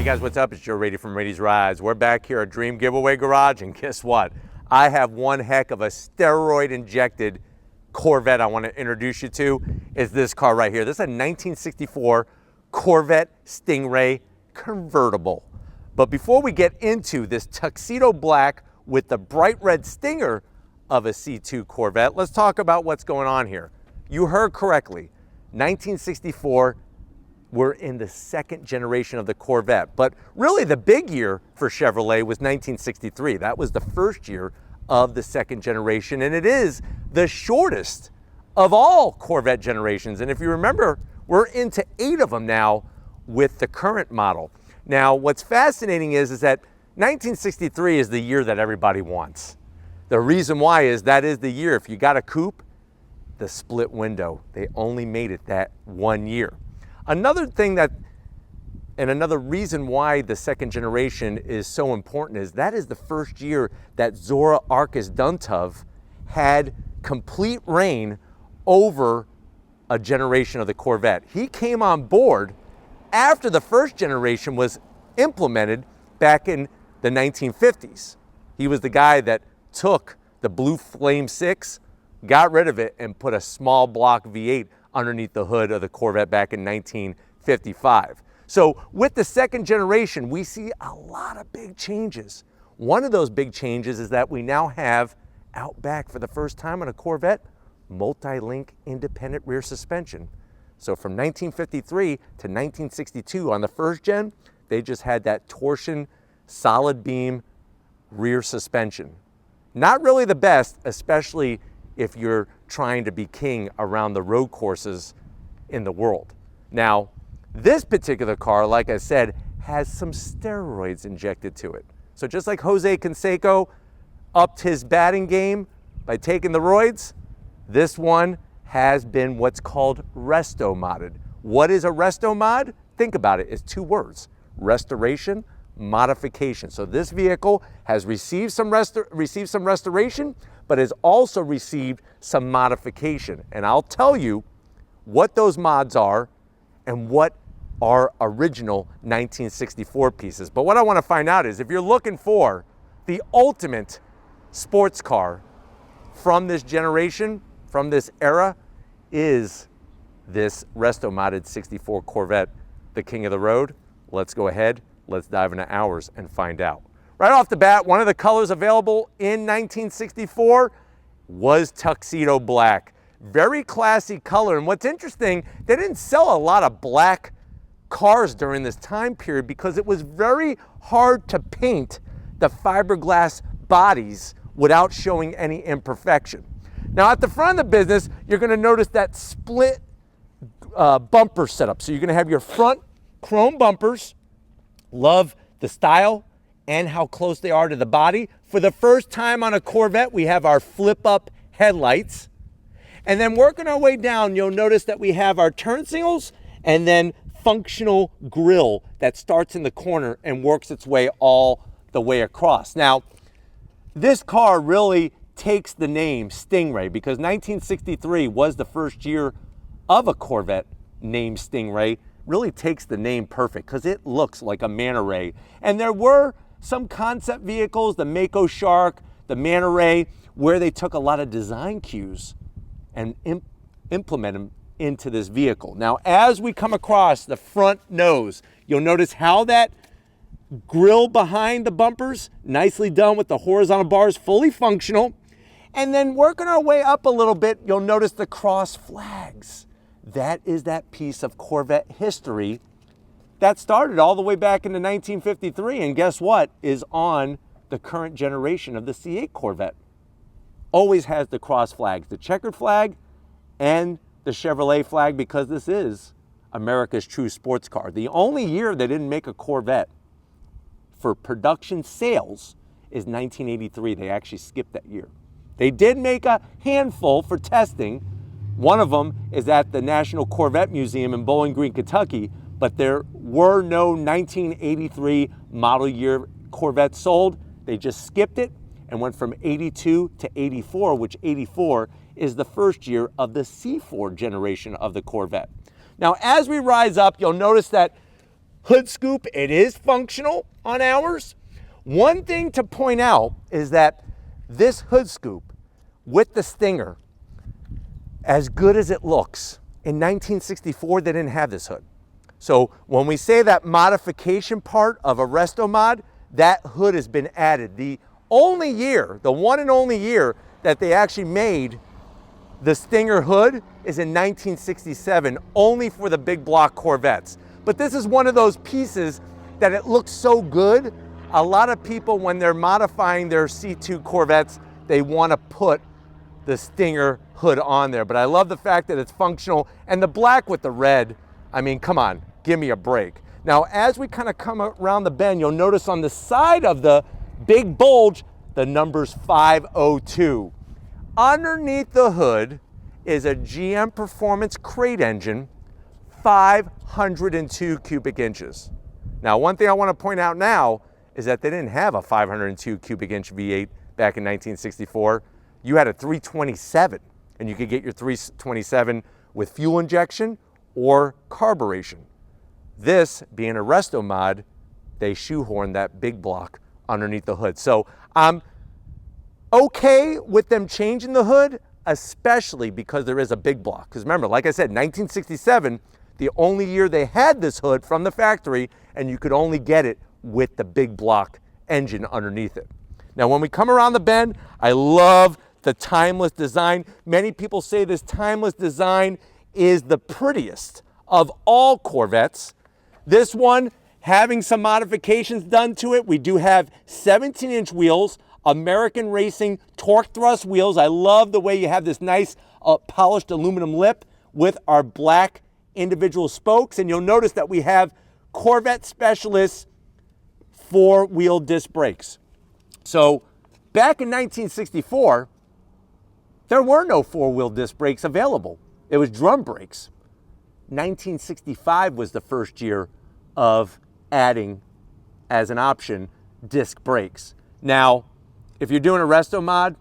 Hey guys, what's up? It's Joe Rady from Rady's Rides. We're back here at Dream Giveaway Garage, and guess what? I have one heck of a steroid-injected Corvette I want to introduce you to. Is this car right here. This is a 1964 Corvette Stingray convertible. But before we get into this tuxedo black with the bright red stinger of a C2 Corvette, let's talk about what's going on here. You heard correctly, 1964, we're in the second generation of the Corvette. But really the big year for Chevrolet was 1963. That was the first year of the second generation, and it is the shortest of all Corvette generations. And if you remember, we're into 8 of them now with the current model. Now, what's fascinating is that 1963 is the year that everybody wants. The reason why is that is the year, if you got a coupe, the split window. They only made it that 1 year. Another thing and another reason why the second generation is so important is that is the first year that Zora Arkus Duntov had complete reign over a generation of the Corvette. He came on board after the first generation was implemented back in the 1950s. He was the guy that took the Blue Flame 6, got rid of it, and put a small block V8 underneath the hood of the Corvette back in 1955. So with the second generation, we see a lot of big changes. One of those big changes is that we now have out back for the first time on a Corvette, multi-link independent rear suspension. So from 1953 to 1962 on the first gen, they just had that torsion solid beam rear suspension. Not really the best, especially if you're trying to be king around the road courses in the world. Now, this particular car, like I said, has some steroids injected to it. So just like Jose Canseco upped his batting game by taking the roids, this one has been what's called resto-modded. What is a resto-mod? Think about it, it's 2 words, restoration, modification. So this vehicle has received some restoration, but has also received some modification. And I'll tell you what those mods are and what are original 1964 pieces. But what I want to find out is if you're looking for the ultimate sports car from this generation, from this era, is this resto-modded 64 Corvette the king of the road? Let's go ahead, let's dive into ours and find out. Right off the bat, one of the colors available in 1964 was tuxedo black. Very classy color, and what's interesting, they didn't sell a lot of black cars during this time period because it was very hard to paint the fiberglass bodies without showing any imperfection. Now at the front of the business, you're gonna notice that split bumper setup. So you're gonna have your front chrome bumpers. Love the style and how close they are to the body. For the first time on a Corvette, we have our flip-up headlights. And then working our way down, you'll notice that we have our turn signals and then functional grille that starts in the corner and works its way all the way across. Now, this car really takes the name Stingray because 1963 was the first year of a Corvette named Stingray. Really takes the name perfect because it looks like a manta ray. And there were some concept vehicles, the Mako Shark, the manta ray, where they took a lot of design cues and implement them into this vehicle. Now, as we come across the front nose, you'll notice how that grille behind the bumpers, nicely done with the horizontal bars, fully functional. And then working our way up a little bit, you'll notice the cross flags. That is that piece of Corvette history that started all the way back into 1953, and guess what? Is on the current generation of the C8 Corvette. Always has the cross flags, the checkered flag and the Chevrolet flag, because this is America's true sports car. The only year they didn't make a Corvette for production sales is 1983. They actually skipped that year. They did make a handful for testing. One of them is at the National Corvette Museum in Bowling Green, Kentucky, but there were no 1983 model year Corvettes sold. They just skipped it and went from 82 to 84, which 84 is the first year of the C4 generation of the Corvette. Now, as we rise up, you'll notice that hood scoop. It is functional on ours. One thing to point out is that this hood scoop with the Stinger, as good as it looks, in 1964 they didn't have this hood. So when we say that modification part of a resto-mod, that hood has been added. The only year, the one and only year that they actually made the Stinger hood is in 1967, only for the big block Corvettes. But this is one of those pieces that it looks so good. A lot of people, when they're modifying their C2 Corvettes, they want to put the Stinger hood on there. But I love the fact that it's functional, and the black with the red, I mean, come on, give me a break. Now, as we kind of come around the bend, you'll notice on the side of the big bulge, the number's 502. Underneath the hood is a GM Performance crate engine, 502 cubic inches. Now, one thing I want to point out now is that they didn't have a 502 cubic inch V8 back in 1964. You had a 327, and you could get your 327 with fuel injection or carburation. This, being a resto-mod, they shoehorned that big block underneath the hood. So I'm okay with them changing the hood, especially because there is a big block. Because remember, like I said, 1967, the only year they had this hood from the factory, and you could only get it with the big block engine underneath it. Now, when we come around the bend, I love the timeless design. Many people say this timeless design is the prettiest of all Corvettes. This one, having some modifications done to it. We do have 17-inch wheels, American Racing torque thrust wheels. I love the way you have this nice polished aluminum lip with our black individual spokes. And you'll notice that we have Corvette Specialist 4-wheel disc brakes. So back in 1964, there were no 4-wheel disc brakes available. It was drum brakes. 1965 was the first year of adding, as an option, disc brakes. Now, if you're doing a resto-mod,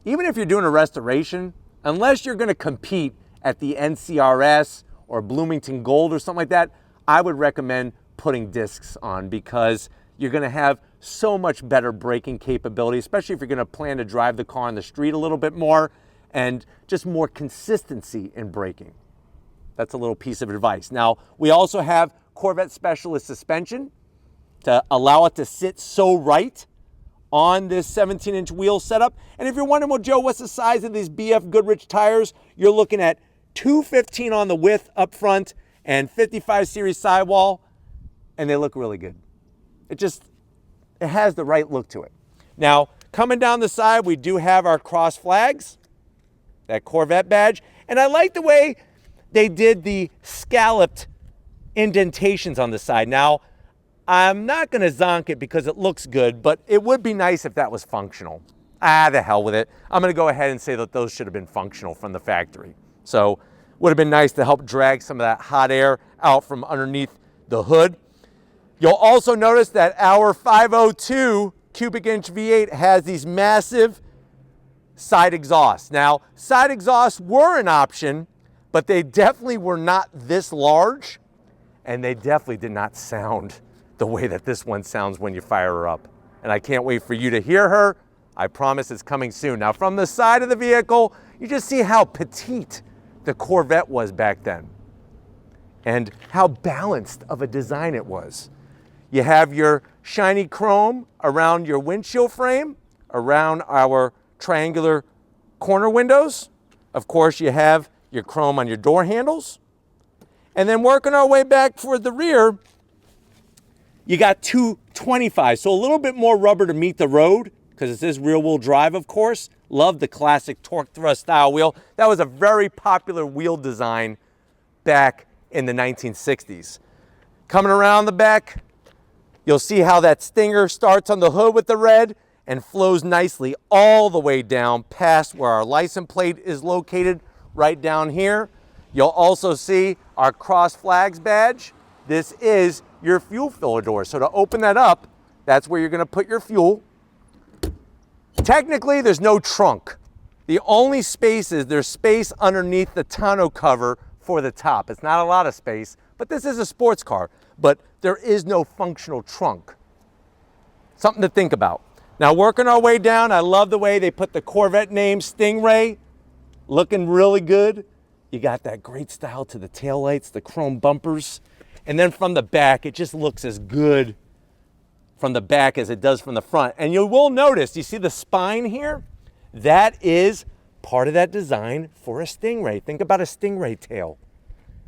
even if you're doing a restoration, unless you're going to compete at the NCRS or Bloomington Gold or something like that, I would recommend putting discs on, because you're going to have so much better braking capability, especially if you're going to plan to drive the car on the street a little bit more, and just more consistency in braking. That's a little piece of advice. Now, we also have Corvette Specialist suspension to allow it to sit so right on this 17-inch wheel setup. And if you're wondering, well, Joe, what's the size of these BF Goodrich tires? You're looking at 215 on the width up front and 55 series sidewall, and they look really good. It has the right look to it. Now, coming down the side, we do have our cross flags, that Corvette badge, and I like the way they did the scalloped indentations on the side. Now, I'm not going to zonk it because it looks good, but it would be nice if that was functional. The hell with it. I'm going to go ahead and say that those should have been functional from the factory. So, would have been nice to help drag some of that hot air out from underneath the hood. You'll also notice that our 502 cubic inch V8 has these massive side exhausts. Now, side exhausts were an option, but they definitely were not this large, and they definitely did not sound the way that this one sounds when you fire her up. And I can't wait for you to hear her. I promise it's coming soon. Now, from the side of the vehicle, you just see how petite the Corvette was back then, and how balanced of a design it was. You have your shiny chrome around your windshield frame, around our triangular corner windows. Of course, you have your chrome on your door handles. And then working our way back for the rear, you got 225, so a little bit more rubber to meet the road, because it is rear-wheel drive, of course. Love the classic torque thrust style wheel. That was a very popular wheel design back in the 1960s. Coming around the back, you'll see how that Stinger starts on the hood with the red and flows nicely all the way down past where our license plate is located, right down here. You'll also see our cross flags badge. This is your fuel filler door. So to open that up, that's where you're going to put your fuel. Technically, there's no trunk. The only space is there's space underneath the tonneau cover for the top. It's not a lot of space, but this is a sports car, but there is no functional trunk. Something to think about. Now working our way down, I love the way they put the Corvette name Stingray, looking really good. You got that great style to the taillights, the chrome bumpers, and then from the back, it just looks as good from the back as it does from the front. And you will notice, you see the spine here? That is part of that design for a Stingray. Think about a Stingray tail.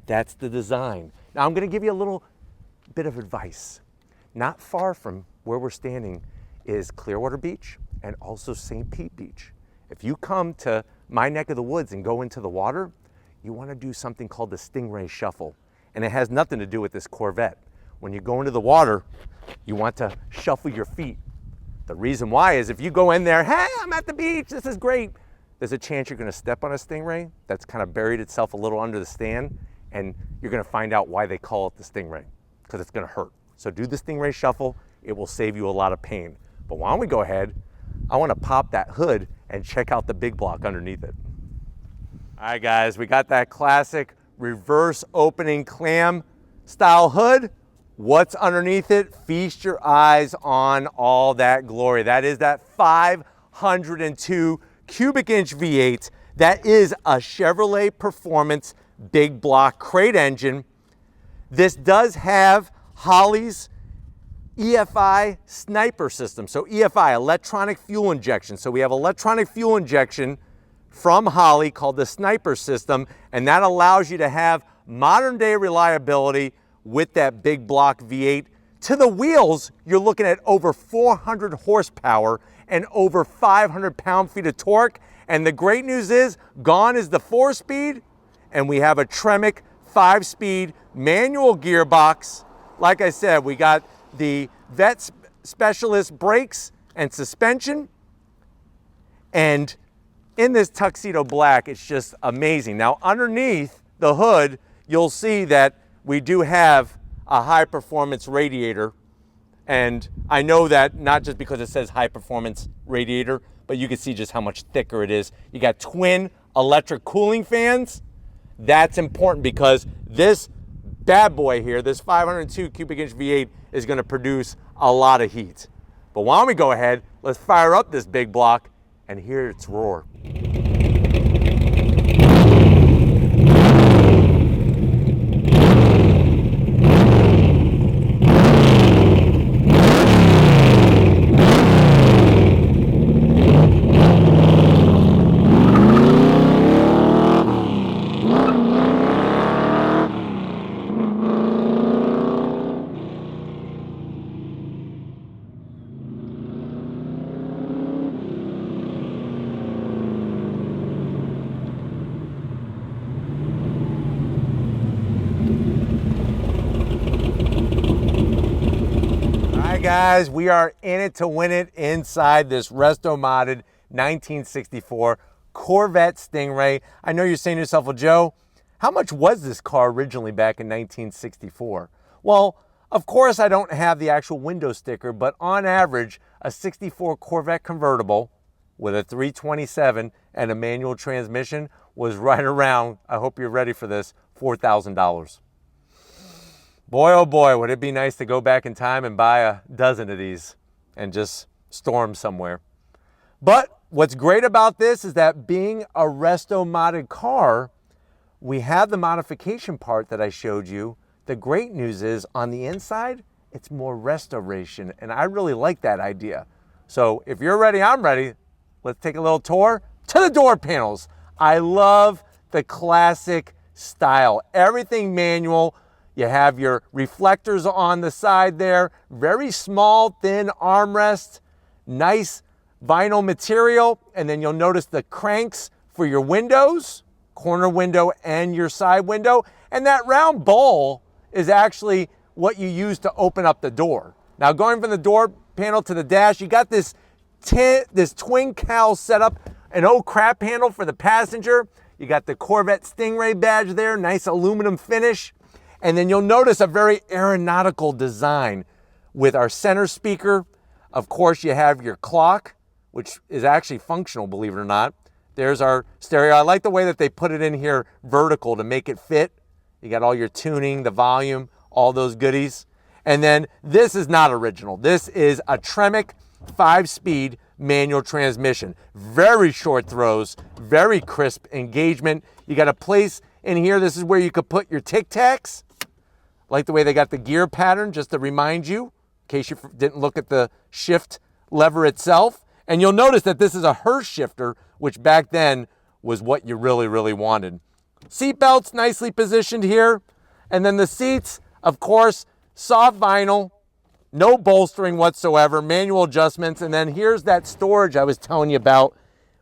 That's the design. Now I'm gonna give you a little bit of advice. Not far from where we're standing is Clearwater Beach and also St. Pete Beach. If you come to my neck of the woods and go into the water, you wanna do something called the Stingray Shuffle. And it has nothing to do with this Corvette. When you go into the water, you want to shuffle your feet. The reason why is if you go in there, hey, I'm at the beach, this is great. There's a chance you're gonna step on a Stingray that's kind of buried itself a little under the stand, and you're gonna find out why they call it the Stingray, because it's gonna hurt. So do the Stingray Shuffle, it will save you a lot of pain. But why don't we go ahead, I wanna pop that hood and check out the big block underneath it. All right guys, we got that classic reverse opening clam style hood. What's underneath it? Feast your eyes on all that glory. That is that 502 cubic inch V8. That is a Chevrolet Performance big block crate engine. This does have Holley's EFI sniper system. So EFI, electronic fuel injection. So we have electronic fuel injection from Holley called the sniper system, and that allows you to have modern day reliability with that big block V8. To the wheels, you're looking at over 400 horsepower and over 500 pound-feet of torque. And the great news is, gone is the 4-speed, and we have a Tremec 5-speed manual gearbox. Like I said, we got the Vet Specialist brakes and suspension. And in this tuxedo black, it's just amazing. Now, underneath the hood, you'll see that we do have a high performance radiator. And I know that not just because it says high performance radiator, but you can see just how much thicker it is. You got twin electric cooling fans. That's important because this bad boy here, this 502 cubic inch V8 is gonna produce a lot of heat. But why don't we go ahead, let's fire up this big block and hear its roar. Guys, we are in it to win it inside this resto-modded 1964 Corvette Stingray. I know you're saying to yourself, well, Joe, how much was this car originally back in 1964? Well, of course I don't have the actual window sticker, but on average, a 64 Corvette convertible with a 327 and a manual transmission was right around, I hope you're ready for this, $4,000. Boy, oh boy, would it be nice to go back in time and buy a dozen of these and just store them somewhere. But what's great about this is that being a resto-modded car, we have the modification part that I showed you. The great news is on the inside, it's more restoration, and I really like that idea. So if you're ready, I'm ready. Let's take a little tour to the door panels. I love the classic style, everything manual. You have your reflectors on the side there, very small, thin armrest, nice vinyl material, and then you'll notice the cranks for your windows, corner window and your side window, and that round bowl is actually what you use to open up the door. Now going from the door panel to the dash, you got this twin cowl setup, an oh crap handle for the passenger. You got the Corvette Stingray badge there, nice aluminum finish. And then you'll notice a very aeronautical design with our center speaker. Of course, you have your clock, which is actually functional, believe it or not. There's our stereo. I like the way that they put it in here vertical to make it fit. You got all your tuning, the volume, all those goodies. And then this is not original. This is a Tremec 5-speed manual transmission. Very short throws, very crisp engagement. You got a place in here. This is where you could put your Tic Tacs. Like the way they got the gear pattern, just to remind you, in case you didn't look at the shift lever itself. And you'll notice that this is a Hurst shifter, which back then was what you really, really wanted. Seat belts nicely positioned here. And then the seats, of course, soft vinyl, no bolstering whatsoever, manual adjustments. And then here's that storage I was telling you about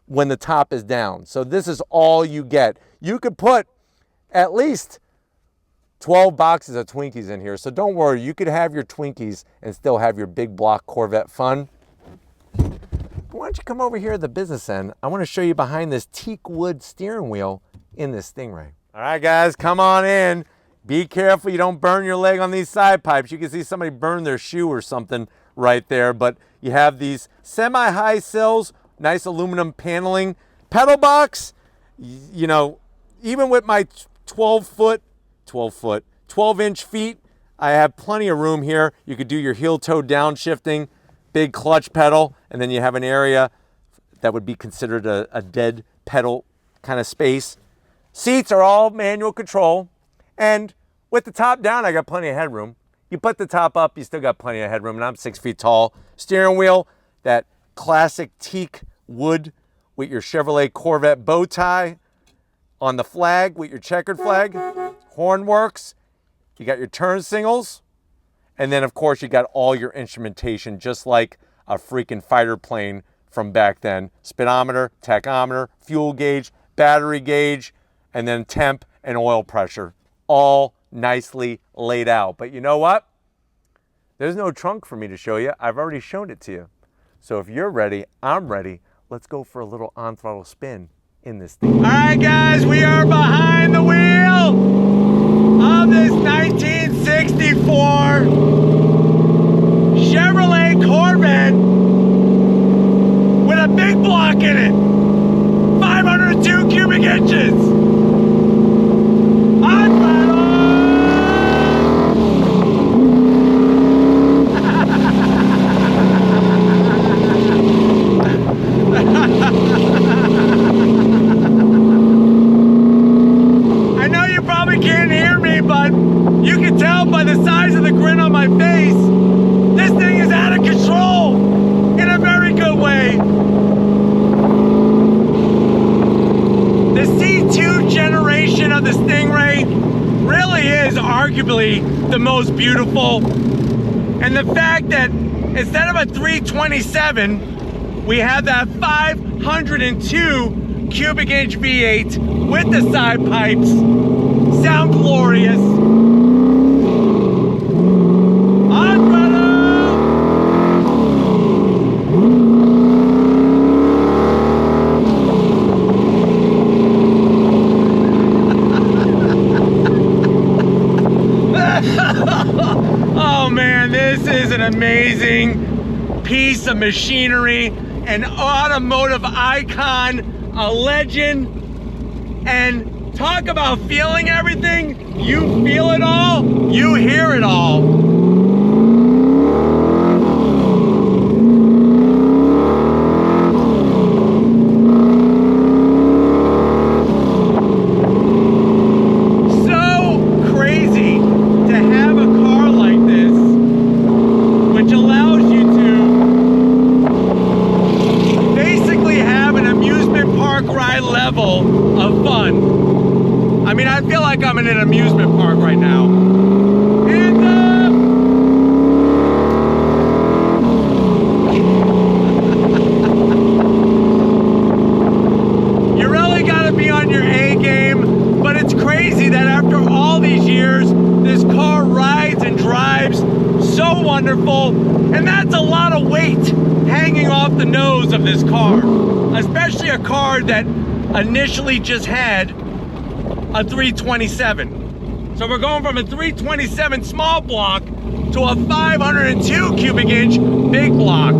when the top is down. So this is all you get. You could put at least 12 boxes of Twinkies in here. So don't worry, you could have your Twinkies and still have your big block Corvette fun. Why don't you come over here at the business end? I want to show you behind this teak wood steering wheel in this Stingray. All right, guys, come on in. Be careful you don't burn your leg on these side pipes. You can see somebody burn their shoe or something right there, but you have these semi-high sills, nice aluminum paneling. Pedal box, you know, even with my 12-inch feet, I have plenty of room here. You could do your heel-toe downshifting, big clutch pedal, and then you have an area that would be considered a dead pedal kind of space. Seats are all manual control, and with the top down, I got plenty of headroom. You put the top up, you still got plenty of headroom, and I'm 6 feet tall. Steering wheel, that classic teak wood with your Chevrolet Corvette bow tie on the flag with your checkered flag. Horn works. You got your turn signals. And then, of course, you got all your instrumentation, just like a freaking fighter plane from back then. Speedometer, tachometer, fuel gauge, battery gauge, and then temp and oil pressure. All nicely laid out. But you know what? There's no trunk for me to show you. I've already shown it to you. So if you're ready, I'm ready. Let's go for a little on-throttle spin in this thing. All right, guys, we are behind the wheel of this 1964 Chevrolet Corvette with a big block in it. 502 cubic inches. Arguably the most beautiful, and the fact that instead of a 327 we have that 502 cubic inch V8 with the side pipes sound glorious. Oh man, this is an amazing piece of machinery, an automotive icon, a legend, and talk about feeling everything. You feel it all, you hear it all. I'm in an amusement park right now. And you really gotta be on your A game, but it's crazy that after all these years, this car rides and drives so wonderful, and that's a lot of weight hanging off the nose of this car, especially a car that initially just had a 327. So we're going from a 327 small block to a 502 cubic inch big block.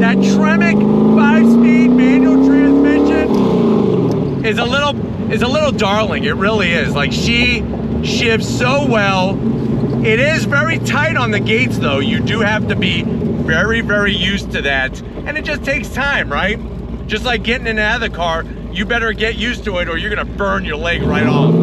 That Tremec 5-speed manual transmission is a little darling. It really is. Like, she shifts so well. It is very tight on the gates though. You do have to be very, very used to that. And it just takes time, right? Just like getting in and out of the car, you better get used to it or you're gonna burn your leg right off.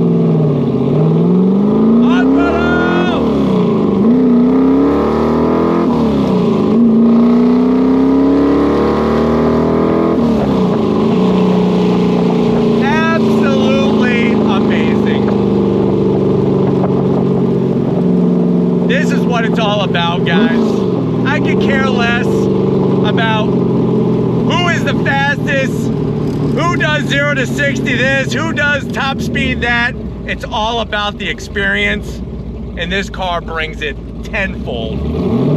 It's all about, guys. I could care less about who is the fastest, who does 0 to 60 this, who does top speed that. It's all about the experience, and this car brings it tenfold.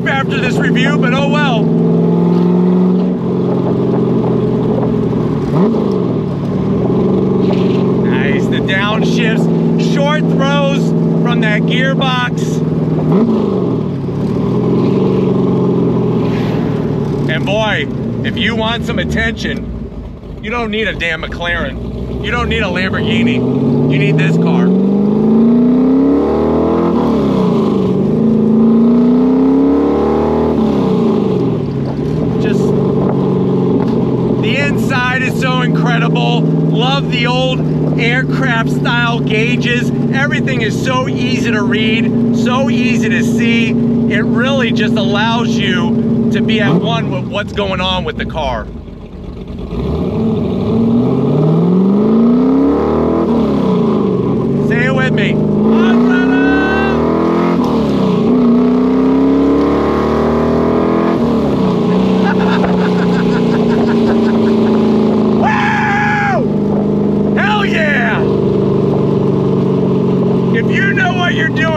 After this review, but oh well. Nice, the downshifts, short throws from that gearbox. And boy, if you want some attention, you don't need a damn McLaren. You don't need a Lamborghini. You need this car. So incredible. Love the old aircraft style gauges. Everything is so easy to read, so easy to see. It really just allows you to be at one with what's going on with the car. Say it with me.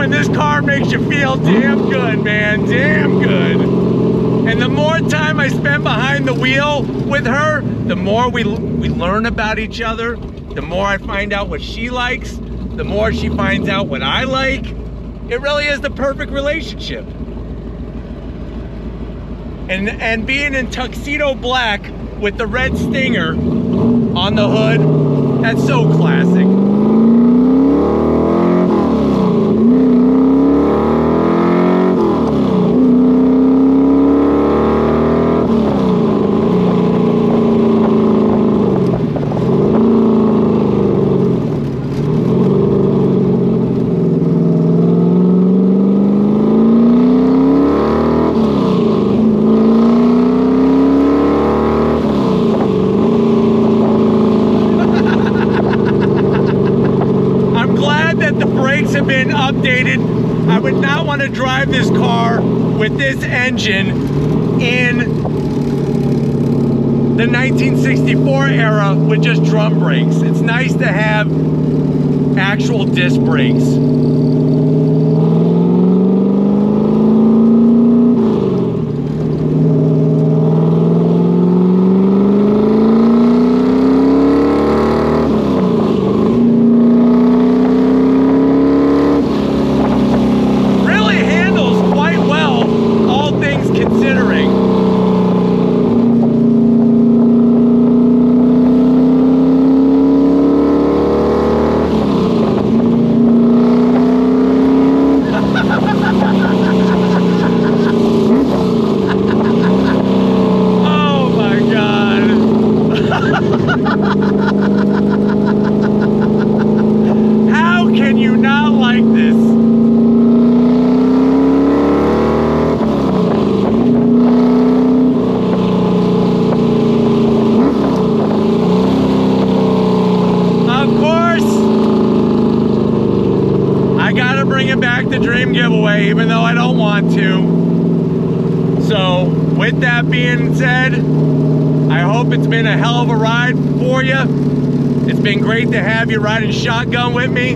This car makes you feel damn good, man, damn good. And the more time I spend behind the wheel with her, the more we learn about each other, the more I find out what she likes, the more she finds out what I like. It really is the perfect relationship. And being in tuxedo black with the red stinger on the hood, that's so classic. Have been updated. I would not want to drive this car with this engine in the 1964 era with just drum brakes. It's nice to have actual disc brakes. So with that being said, I hope it's been a hell of a ride for you. It's been great to have you riding shotgun with me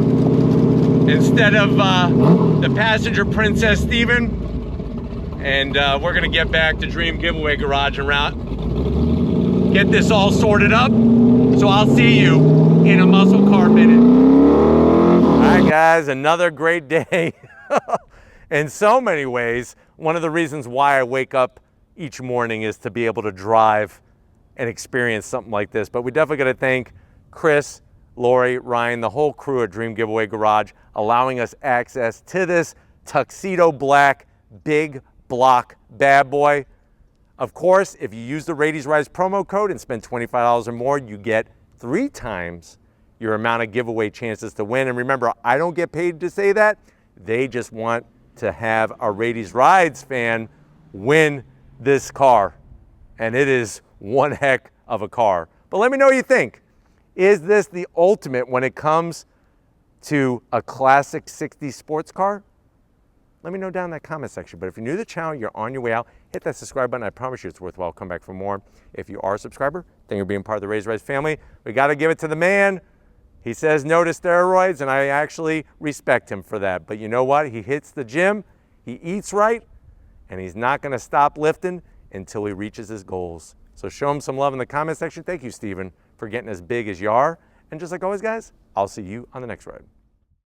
instead of the passenger Princess Steven. And we're gonna get back to Dream Giveaway Garage and route, get this all sorted up. So I'll see you in a muscle car minute. All right guys, another great day. In so many ways, one of the reasons why I wake up each morning is to be able to drive and experience something like this. But we definitely gotta thank Chris, Lori, Ryan, the whole crew at Dream Giveaway Garage, allowing us access to this tuxedo black, big block bad boy. Of course, if you use the Radies Rise promo code and spend $25 or more, you get 3 times your amount of giveaway chances to win. And remember, I don't get paid to say that. They just want to have a Radies Rides fan win this car. And it is one heck of a car. But let me know what you think. Is this the ultimate when it comes to a classic 60s sports car? Let me know down in that comment section. But if you're new to the channel, you're on your way out, hit that subscribe button. I promise you it's worthwhile. Come back for more. If you are a subscriber, thank you for being part of the Radies Rise family. We got to give it to the man. He says no to steroids, and I actually respect him for that. But you know what? He hits the gym, he eats right, and he's not going to stop lifting until he reaches his goals. So show him some love in the comment section. Thank you, Steven, for getting as big as you are. And just like always, guys, I'll see you on the next ride.